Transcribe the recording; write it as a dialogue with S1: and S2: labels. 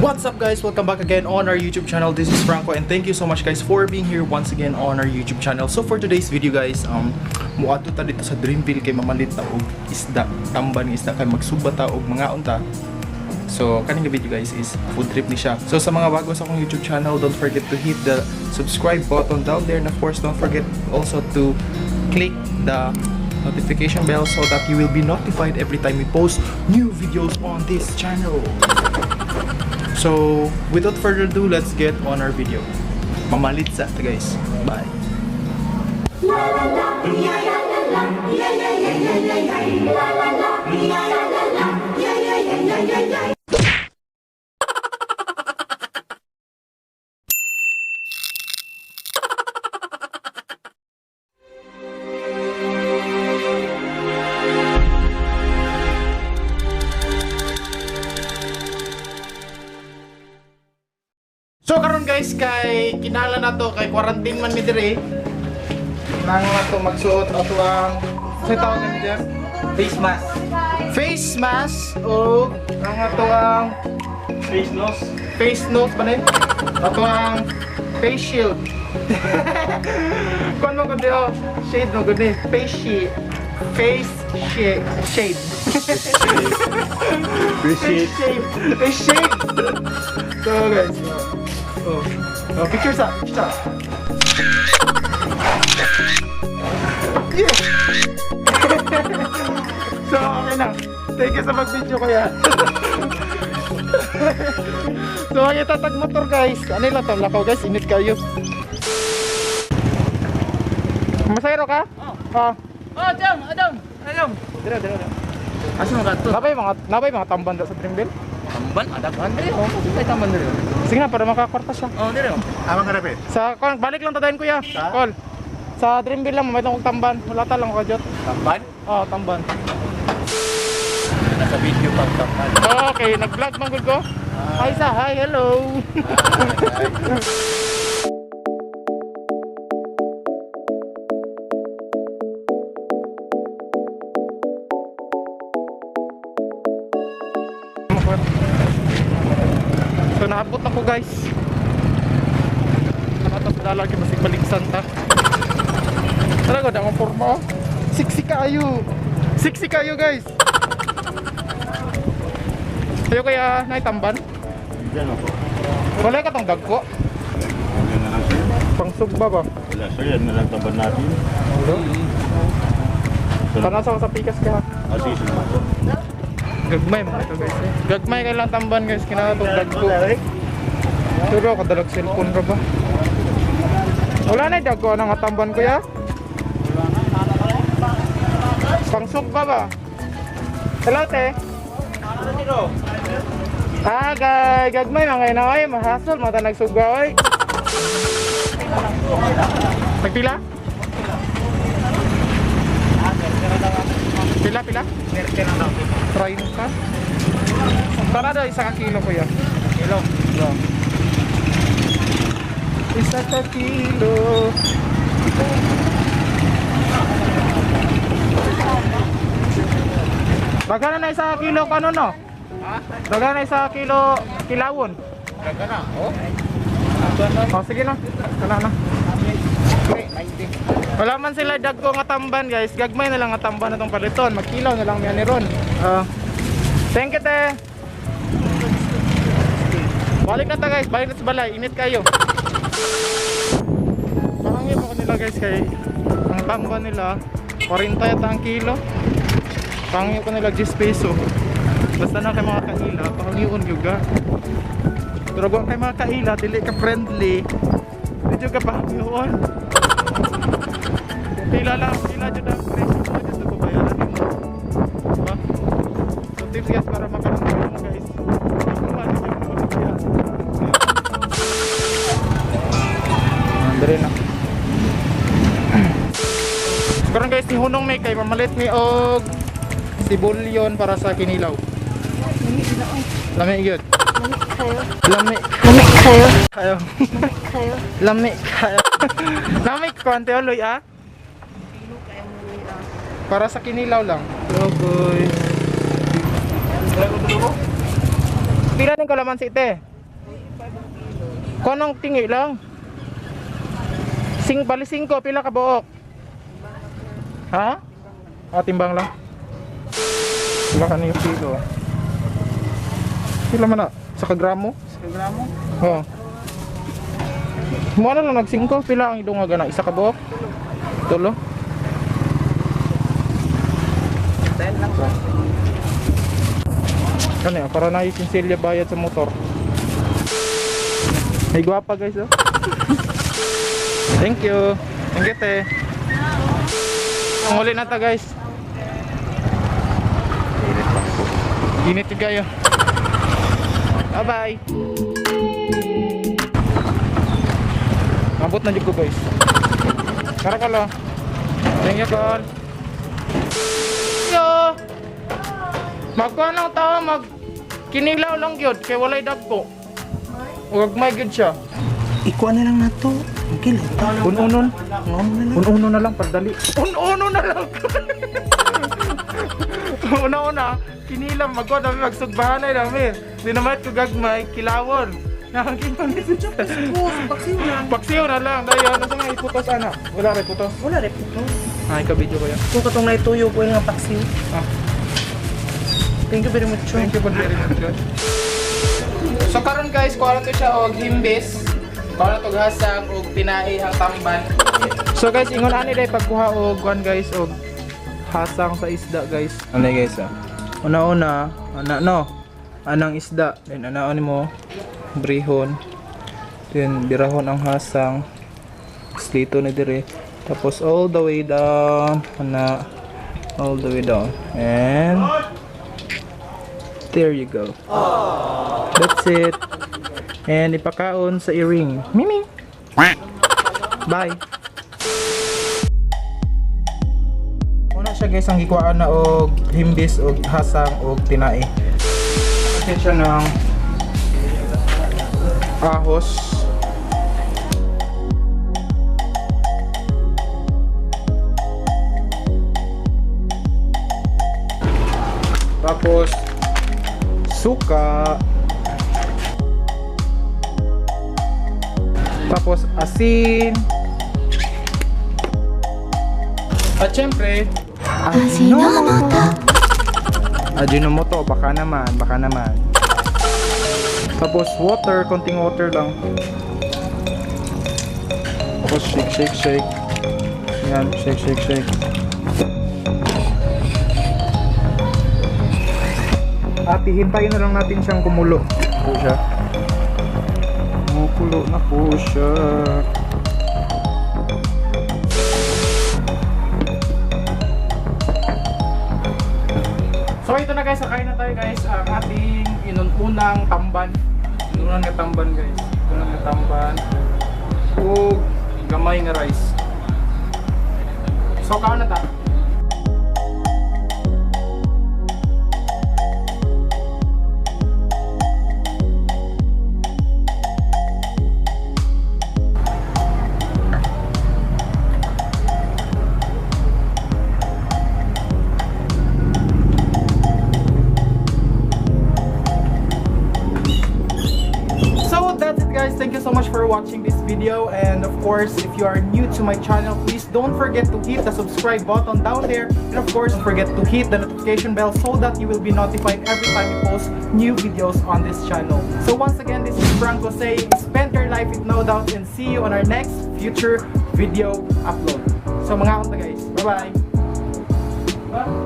S1: What's up guys? Welcome back again on our YouTube channel. This is Franco and thank you so much guys for being here once again on our YouTube channel. So for today's video guys, muadto ta dito sa Dreamville kay mamalit ta og isda, tamban ng isda kay magsuba ta og mga unta. So kaning video guys is food trip ni siya. So sa mga bago sa akong YouTube channel, don't forget to hit the subscribe button down there and of course don't forget also to click the notification bell so that you will be notified every time we post new videos on this channel. So, without further ado, let's get on our video. Mamalit sa ta guys. Bye. So karon guys, kay kinala na to kay quarantine man mi dire. Nang na to magsuot ato ang sa tawag ni Jeff,
S2: Face mask.
S1: face mask o ang ato ang face nose ba ni? Ato ang face shield. Kon mo gud yo, shade no gud ni, face shield. Face shade. Shade. Face shade. So guys, picture sa. Yeah. So, okay na. Thank you sa mag-video ko yan. So, ang itatag motor guys. Ano lang ito? Lakaw guys, init kayo. Masayro ka? Oo. Adong. Dira. Asa mo gato? Nabay mga tamban sa Dreamville?
S2: Tamban, ada bandre. Oh, kita tamban diri.
S1: Sige na, para makakwarta siya.
S2: Oh, diri.
S3: Amang karapit.
S1: Sa, balik lang tadayin kuya. Call. Sa Dreamville lang, mamay kong tamban. Wala ta lang kajot.
S2: Tamban?
S1: Oo, tamban.
S2: Nasa video pang tamban.
S1: Okay, nag-vlog manggod ko. Hi sa, hi, hello. So naabot ako guys. Ano ito sa lalaki masig baligsan ta. Talaga da akong forma oh. Siksi kayo guys. Sayo kaya naitamban.
S3: Diyan ako.
S1: Wala ka tong dagko.
S3: Yan na lang sir.
S1: Pangsugba ba?
S3: Wala sir, yan na lang taban natin.
S1: Panasa ko sa pikas ka.
S3: Asisin mo ito.
S1: Gagmay mga ito guys eh. Gagmay kailang tamban guys. Kinakatong dagko. Pero ako dalag cellphone ra ba? Wala na dagko ang tamban ko ya. Pangsugba ba? Hello te. Gagmay mga ina oy, mahasol mata nagsugba oy. Nagpila? Pila? Try mo ka? Para daw isa ka kilo ko yan. Kilo? Yeah. Isa ka kilo. Bagana na isa ka kilo kano no? Ha? Bagana na isa ka kilo kilawon.
S2: Gagana. Oh.
S1: Oh, sige na. Kana na. Wala man sila dagko nga tamban guys. Gagmay na lang nga tamban na tong paliton. Magkilaw na lang niya ni Ron. Thank you te. Balik na ta guys. Balik na sa balay. Init kayo. Pahangin ako nila guys kay ang tamban nila 40 yata ang kilo. Pahangin ko nila 10 peso. Basta na kay mga kaila. Pahangin juga. Pero kung kay mga kaila, dili ka friendly. Medyo ka pahangin. Pila dyan ang presyo mo dyan sa babayaran din mo. Diba? So tips guys para makaroon mo guys. Andre na. Karon guys, si Hunong may kay mamalit mi og sibulyon para sa kinilaw. Lami gyud. Lami kayo. Lami kayo. Lami konti oloy ah. Para sa kinilaw lang. Hello boys. Pila ning kalamansi te? Kanang tingi lang. Bali 5, pila ka buok? Ha? Timbang lang. Pila ka niyo kilo? Pila man na? Sa kagramo?
S2: Sa gramo?
S1: Oo. Mo na lang nag 5, pila ang idunga gana? Isa ka buok? Tulo?
S2: 10 lang ba?
S1: Kanya, para na yung sinsilya bayad sa motor. Ay gwapa guys oh. Thank you. Thank you te. Ang huli na ta guys. Init yung kayo. Bye bye. Mabot na dyan ko guys. Karakalo. Thank you Col. Yo. Magkuhan lang tao, kinilaw lang yun, kaya walay dagpo. Huwag may good siya.
S2: Ikuha na lang na to. Okay lang.
S1: Ununon. Ununo na lang, pagdali. Ununo na lang. Una-una, kinilang, magkuhan namin, magsugbahanay namin. Di naman ko gagmay, kilawon. Nakakita ni siya. Paksiw na lang. Dahil ano sa mga iputos, ana? Wala rin putos.
S2: Wala rin ito.
S1: Ay, kabidyo ko yan.
S2: Kung katong naituyo po yung nga paksiw. Thank you very much.
S1: Thank you very much. So karon guys, kuha na to siya og himbis. Kuha na to hasang og tinae ang tamban. So guys, ingon ani day pagkuha og kuan guys og hasang sa isda guys. Ano guys Una-una, anang isda. Then anaon mo brihon. Then birahon ang hasang. Slito ni dire. Tapos all the way down, all the way down. And there you go. That's it. And ipakaon sa earring. Mimi. Bye. Una siya guys ang gikuhaan na og himbis og hasang og tinae. Kasi siya ng ahos. Tapos suka. Tapos asin. At syempre, Ajinomoto, baka naman. Tapos water, konting water lang. Tapos shake. Yan, shake. At hihintayin na lang natin siyang kumulo. Po siya. Kumukulo na po siya. So ito na guys, kain na tayo guys. Ang ating inununang tamban. Inunang nga tamban guys. Inunang nga tamban. O gamay nga rice. So kaon na ta. Guys, thank you so much for watching this video, and of course if you are new to my channel, please don't forget to hit the subscribe button down there, and of course don't forget to hit the notification bell so that you will be notified every time we post new videos on this channel. So once again, this is Franco saying spend your life with no doubt, and see you on our next future video upload. So mga kanta guys, bye bye.